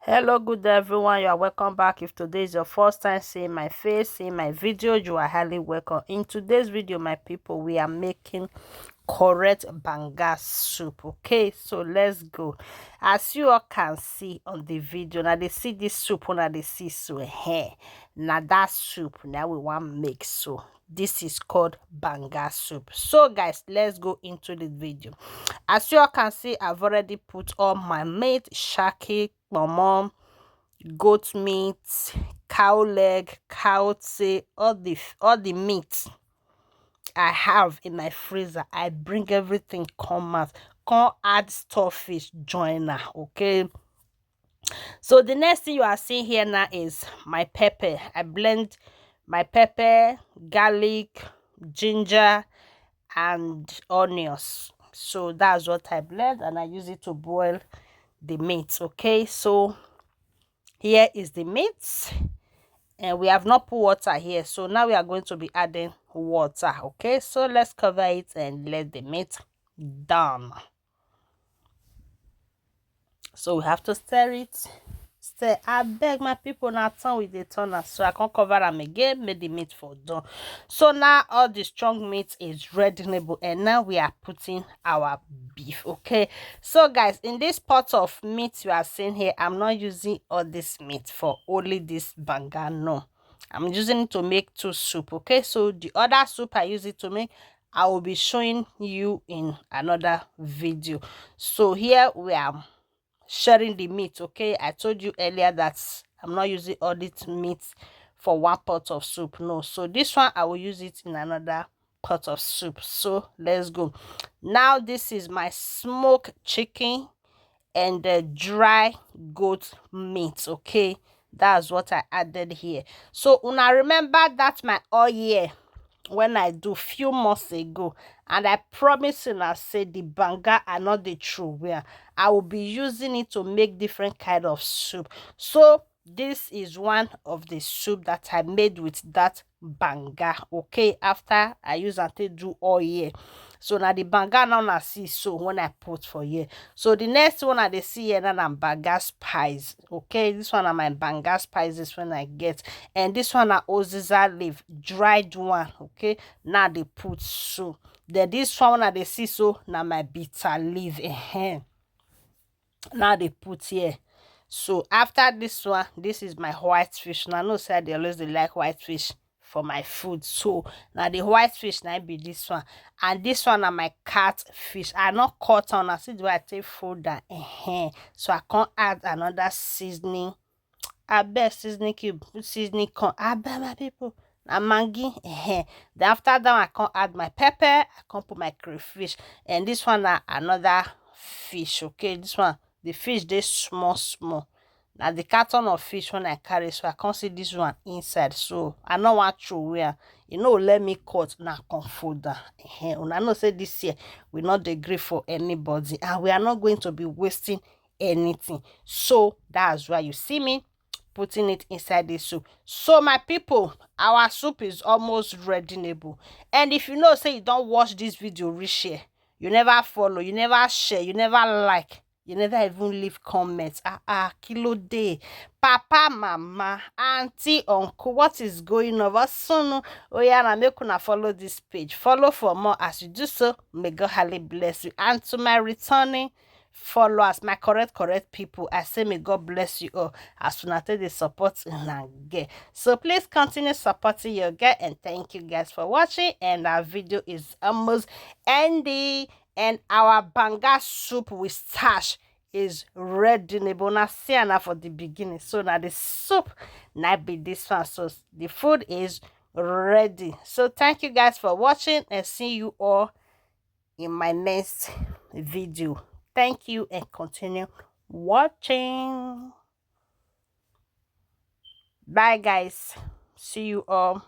Hello, good day, everyone. You are welcome back. If today is your first time seeing my face, seeing my video, you are highly welcome. In today's video, my people, we are making correct banga soup. Okay, so let's go. As you all can see on the video, now they see this soup, now they see so here. Now that soup now we want to make, so this is called banga soup. So guys, let's go into the video. As you all can see, I've already put all my meat, shaki, mom, goat meat, cow leg, cow tail, all the meat I have in my freezer. I bring everything come out, come add stockfish joiner. Okay, so the next thing you are seeing here now is my pepper. I blend my pepper, garlic, ginger, and onions. So that's what I blend, and I use it to boil the meat. Okay, so here is the meat, and we have not put water here, so now we are going to be adding water. Okay, so let's cover it and let the meat down. So we have to stir it. Stir. I beg my people, now turn with the turner, so I can cover them again, make the meat for done. So now all the strong meat is readynable, and now we are putting our beef. Okay, so guys, in this pot of meat you are seeing here, I'm not using all this meat for only this banga. No, I'm using it to make two soup. Okay, so the other soup I use it to make, I will be showing you in another video. So here we are sharing the meat. Okay, I told you earlier that I'm not using all this meat for one pot of soup. No, so this one I will use it in another pot of soup. So let's go. Now this is my smoked chicken and the dry goat meat. Okay, that's what I added here. So when I remember that my oil when I do few months ago, and I promise and I say the banga are not the true way. I will be using it to make different kind of soup. So this is one of the soup that I made with that banga. Okay, after I use and take do oil. So now the banga now I see, so when I put for here. So the next one I see here now I'm banga spice. Okay, this one are my banga spices when I get, and this one are oziza leaf, dried one. Okay, now they put so. Then this one I see, so now my bitter leaf. Now they put here. So after this one, this is my white fish. Now I know say they always they like white fish for my food. So now the white fish now be this one, and this one are my catfish. I not cut on. I see do I take food that so I can't add another seasoning. I bet seasoning cube, seasoning corn. I bet my people. Na mangi. Then after that I can add my pepper. I can put my crayfish, and this one are another fish. Okay, this one the fish they small. Now the carton of fish when I carry, so I can't see this one inside. So I know what throw where let me cut now come fold that. And I know say this year we not agree for anybody, and we are not going to be wasting anything. So that's why you see me putting it inside the soup. So my people, our soup is almost readynable. And if you know say you don't watch this video reach here, you never follow, you never share, you never like, you never even leave comments. Kilo day, papa, mama, auntie, uncle, what is going on? So oh yeah, na make una follow this page. Follow for more. As you do so, may God highly bless you. And to my returning followers, my correct people, I say may God bless you all as soon as they support and get. So please continue supporting your girl, and thank you guys for watching. And our video is almost ending, and our banga soup with starch is ready. Now see enough for the beginning. So now the soup now be this one. So the food is ready. So thank you guys for watching, and see you all in my next video. Thank you, and continue watching. Bye guys. See you all.